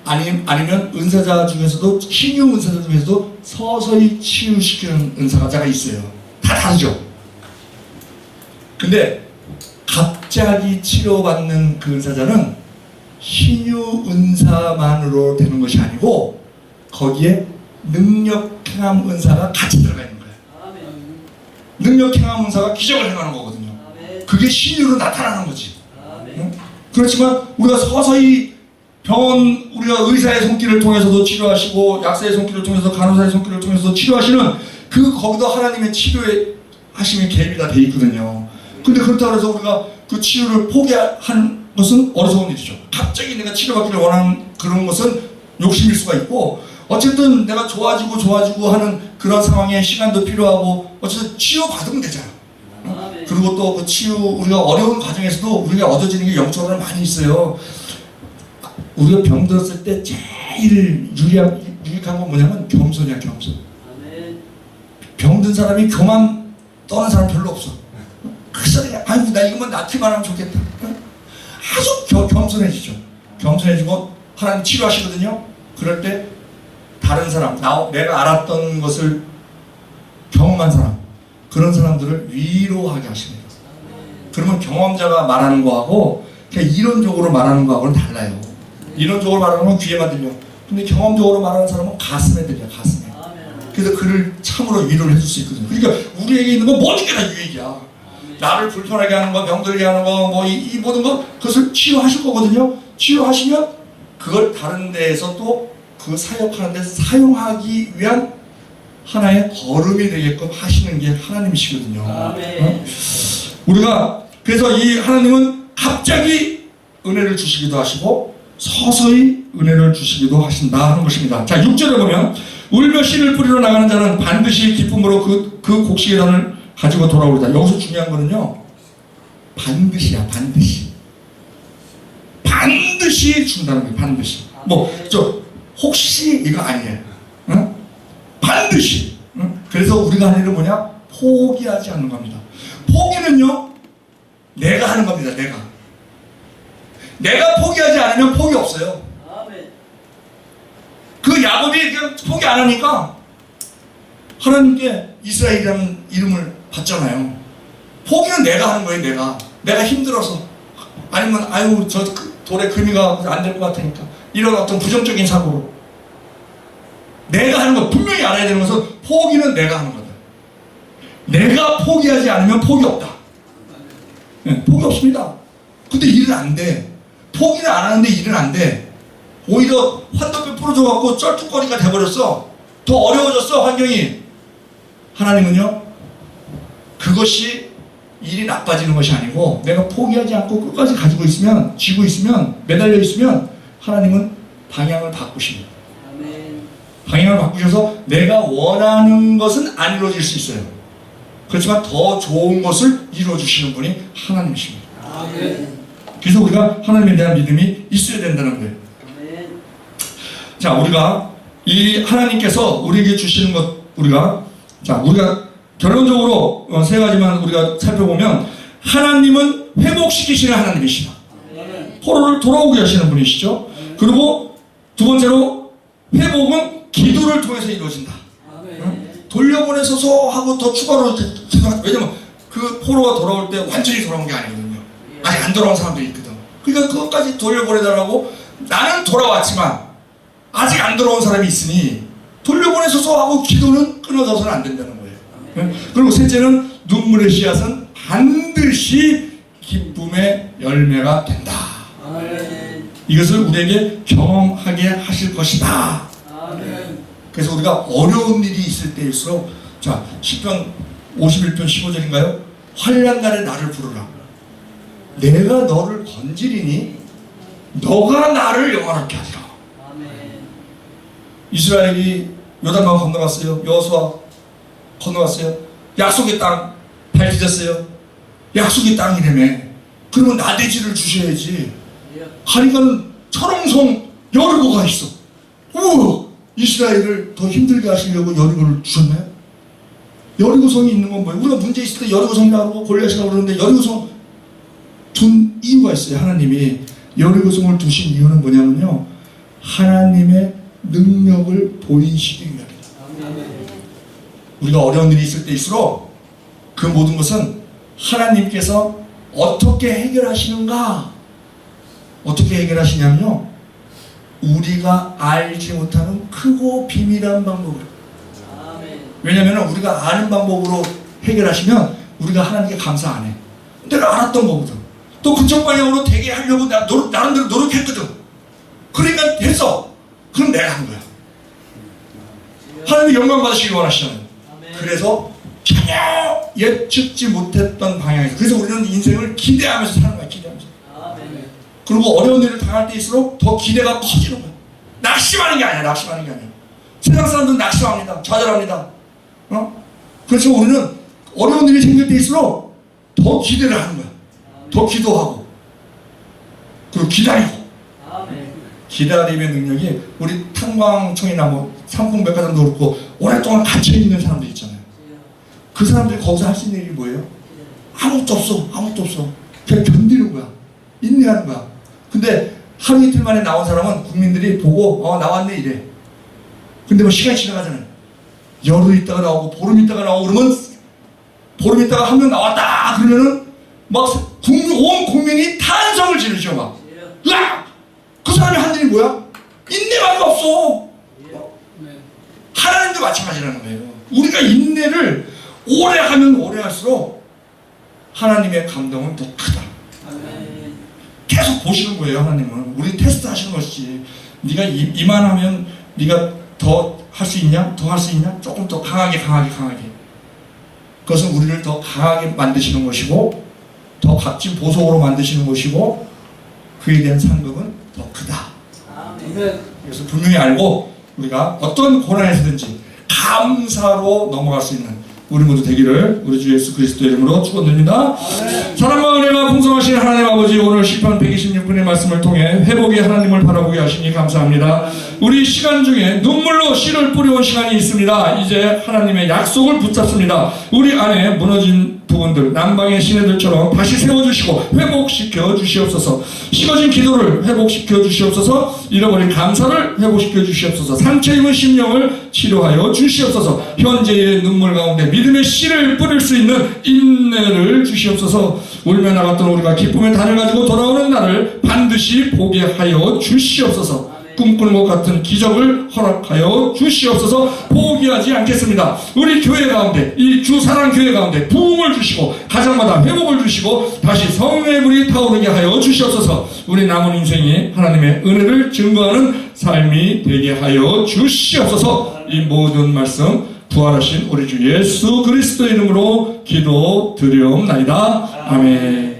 아멘. 아니면 은사자 중에서도 신유 은사자 중에서도 서서히 치유시키는 은사자가 있어요. 다 다르죠. 근데 갑자기 치료받는 그 은사자는 신유 은사만으로 되는 것이 아니고 거기에 능력 행함 은사가 같이 들어가 있는 거예요. 아멘. 능력 행함 은사가 기적을 행하는 거거든요. 아멘. 그게 신유로 나타나는 거지. 아멘. 응? 그렇지만 우리가 서서히 병원, 우리가 의사의 손길을 통해서도 치료하시고 약사의 손길을 통해서 간호사의 손길을 통해서도 치료하시는 거기도 하나님의 치료의 하심이 개입이 다 돼 있거든요. 근데 그렇다고 해서 우리가 그 치료를 포기한 것은 어리석은 일이죠. 갑자기 내가 치료받기를 원하는 그런 것은 욕심일 수가 있고, 어쨌든 내가 좋아지고 하는 그런 상황에 시간도 필요하고 어쨌든 치유받으면 되잖아. 아멘. 그리고 또 그 치유, 우리가 어려운 과정에서도 우리가 얻어지는 게 영적으로 많이 있어요. 우리가 병들었을 때 제일 유익한 건 뭐냐면 겸손이야, 겸손. 아멘. 병든 사람이 교만 떠는 사람 별로 없어. 그 사람이 아이고 나 이것만 낫기만 하면 좋겠다. 아주 겸손해지죠. 겸손해지고 하나님 치료하시거든요. 그럴 때 다른 사람, 내가 알았던 것을 경험한 사람, 그런 사람들을 위로하게 하십니다. 그러면 경험자가 말하는 거하고 그냥 이론적으로 말하는 거하고는 달라요. 이론적으로 말하는 건 귀에만 들려. 근데 경험적으로 말하는 사람은 가슴에 들려, 가슴에. 그래서 그를 참으로 위로를 해줄 수 있거든요. 그러니까 우리에게 있는 건 모든 게 다 유익이야. 나를 불편하게 하는 거, 병들게 하는 거, 뭐 이 모든 거, 그것을 치유하실 거거든요. 치유하시면 그걸 다른 데에서 또 그 사역하는 데서 사용하기 위한 하나의 걸음이 되게끔 하시는 게 하나님이시거든요. 아멘. 우리가 그래서 이 하나님은 갑자기 은혜를 주시기도 하시고 서서히 은혜를 주시기도 하신다 하는 것입니다. 자, 6절에 보면 울며 씨를 뿌리러 나가는 자는 반드시 기쁨으로 그 곡식의 단을 가지고 돌아오리다. 여기서 중요한 거는요, 반드시야. 반드시 준다는 거예요. 반드시. 혹시 이거 아니에요. 응? 반드시. 응? 그래서 우리가 하는 일은 뭐냐? 포기하지 않는 겁니다. 포기는요, 내가 하는 겁니다. 내가 포기하지 않으면 포기 없어요. 아멘. 그 야곱이 그냥 포기 안 하니까 하나님께 이스라엘이라는 이름을 받잖아요. 포기는 내가 하는 거예요. 내가 힘들어서, 아니면 아유 저 돌에 금이가 안 될 것 같으니까, 이런 어떤 부정적인 사고로 내가 하는 거 분명히 알아야 되는 것은 포기는 내가 하는 거다. 내가 포기하지 않으면 포기 없다. 네, 포기 없습니다. 근데 일은 안 돼. 포기는 안 하는데 일은 안 돼. 오히려 환도뼈 부러져 갖고 쩔뚝거리가 돼버렸어. 더 어려워졌어, 환경이. 하나님은요, 그것이 일이 나빠지는 것이 아니고 내가 포기하지 않고 끝까지 가지고 있으면, 쥐고 있으면, 매달려 있으면 하나님은 방향을 바꾸십니다. 아멘. 방향을 바꾸셔서 내가 원하는 것은 안 이루어질 수 있어요. 그렇지만 더 좋은 것을 이루어주시는 분이 하나님이십니다. 아멘. 그래서 우리가 하나님에 대한 믿음이 있어야 된다는 거예요. 아멘. 자, 우리가 이 하나님께서 우리에게 주시는 것, 우리가 결론적으로 세 가지만 우리가 살펴보면, 하나님은 회복시키시는 하나님이시다. 아멘. 포로를 돌아오게 하시는 분이시죠. 그리고 두 번째로, 회복은 기도를 통해서 이루어진다. 아멘. 돌려보내소서 하고 더 추가로 기도하죠. 왜냐면 그 포로가 돌아올 때 완전히 돌아온 게 아니거든요. 아직 안 돌아온 사람들이 있거든. 그러니까 그것까지 돌려보내달라고, 나는 돌아왔지만 아직 안 돌아온 사람이 있으니 돌려보내소서 하고 기도는 끊어져서는 안 된다는 거예요. 네? 그리고 셋째는, 눈물의 씨앗은 반드시 기쁨의 열매가 된다. 아멘. 이것을 우리에게 경험하게 하실 것이다. 아멘. 그래서 우리가 어려운 일이 있을 때일수록, 자, 시편 51편 15절인가요? 환난 날에 나를 부르라. 내가 너를 건지리니 너가 나를 영원하게 하리라. 아멘. 이스라엘이 요단강 건너갔어요. 여호수아 건너갔어요. 약속의 땅 밟히셨어요. 약속의 땅이라며. 그러면 나대지를 주셔야지. 하니까는 철옹성 여리고가 있어. 우와, 이스라엘을 더 힘들게 하시려고 여리고를 주셨나요? 여리고성이 있는 건 뭐예요? 우리가 문제 있을 때 여리고성이라고 골리앗이라고 그러는데, 여리고성 둔 이유가 있어요. 하나님이 여리고성을 두신 이유는 뭐냐면요, 하나님의 능력을 보이시기 위함이다. 아멘. 우리가 어려운 일이 있을 때일수록 그 모든 것은 하나님께서 어떻게 해결하시는가, 어떻게 해결하시냐면요, 우리가 알지 못하는 크고 비밀한 방법으로. 아멘. 왜냐하면 우리가 아는 방법으로 해결하시면 우리가 하나님께 감사 안 해. 내가 알았던 거거든. 또 그쪽 방향으로 되게 하려고 나름대로 노력했거든. 그러니까 됐어. 그럼 내가 한 거야. 하나님이 영광 받으시기 원하시잖아요. 아멘. 그래서 전혀 예측지 못했던 방향에서, 그래서 우리는 인생을 기대하면서 사는 거야. 기대하면서. 아멘. 그리고 어려운 일을 당할 때일수록 더 기대가 커지는 거야. 낙심하는 게 아니야. 낙심하는 게 아니야. 세상 사람들은 낙심합니다. 좌절합니다. 그래서 우리는 어려운 일이 생길 때일수록 더 기대를 하는 거야. 더 기도하고, 그리고 기다리고. 아멘. 기다림의 능력이, 우리 탄광청이나 뭐 삼풍백화점도 그렇고 오랫동안 갇혀있는 사람들 있잖아요. 그 사람들이 거기서 할 수 있는 일이 뭐예요? 아무것도 없어. 아무것도 없어. 그냥 견디는 거야. 인내하는 거야. 근데 하루 이틀 만에 나온 사람은 국민들이 보고 나왔네 이래. 근데 뭐 시간이 지나가잖아요. 열흘 있다가 나오고 보름 있다가 나오고, 그러면 보름 있다가 한 명 나왔다 그러면은 막 온 국민이 탄성을 지르죠. 막 으악! 그 사람이 한 일이 뭐야? 인내가 없어. 하나님도 마찬가지라는 거예요. 우리가 인내를 오래 하면 오래 할수록 하나님의 감동은 더 크다. 아멘. 계속 보시는 거예요. 하나님은 우리 테스트 하시는 것이지, 네가 이만하면 네가 더 할 수 있냐? 더 할 수 있냐? 조금 더 강하게. 그것은 우리를 더 강하게 만드시는 것이고, 더 값진 보석으로 만드시는 것이고, 그에 대한 상급은 더 크다. 아멘. 그래서 분명히 알고 우리가 어떤 고난에서든지 감사로 넘어갈 수 있는 우리 모두 되기를 우리 주 예수 그리스도의 이름으로 축원드립니다. 사랑과 은혜가 풍성하신 하나님 아버지, 오늘 시편 126편의 말씀을 통해 회복의 하나님을 바라보게 하시니 감사합니다. 우리 시간 중에 눈물로 씨를 뿌려온 시간이 있습니다. 이제 하나님의 약속을 붙잡습니다. 우리 안에 무너진 부분들, 남방의 시내들처럼 다시 세워주시고 회복시켜 주시옵소서. 식어진 기도를 회복시켜 주시옵소서. 잃어버린 감사를 회복시켜 주시옵소서. 상처 입은 심령을 치료하여 주시옵소서. 현재의 눈물 가운데 믿음의 씨를 뿌릴 수 있는 인내를 주시옵소서. 울며 나갔던 우리가 기쁨의 단을 가지고 돌아오는 날을 반드시 보게 하여 주시옵소서. 꿈꾸는 것 같은 기적을 허락하여 주시옵소서. 포기하지 않겠습니다. 우리 교회 가운데, 이 주사랑교회 가운데 부흥을 주시고 가정마다 회복을 주시고 다시 성령의 불이 타오르게 하여 주시옵소서. 우리 남은 인생이 하나님의 은혜를 증거하는 삶이 되게 하여 주시옵소서. 이 모든 말씀 부활하신 우리 주 예수 그리스도 이름으로 기도 드리옵나이다. 아멘.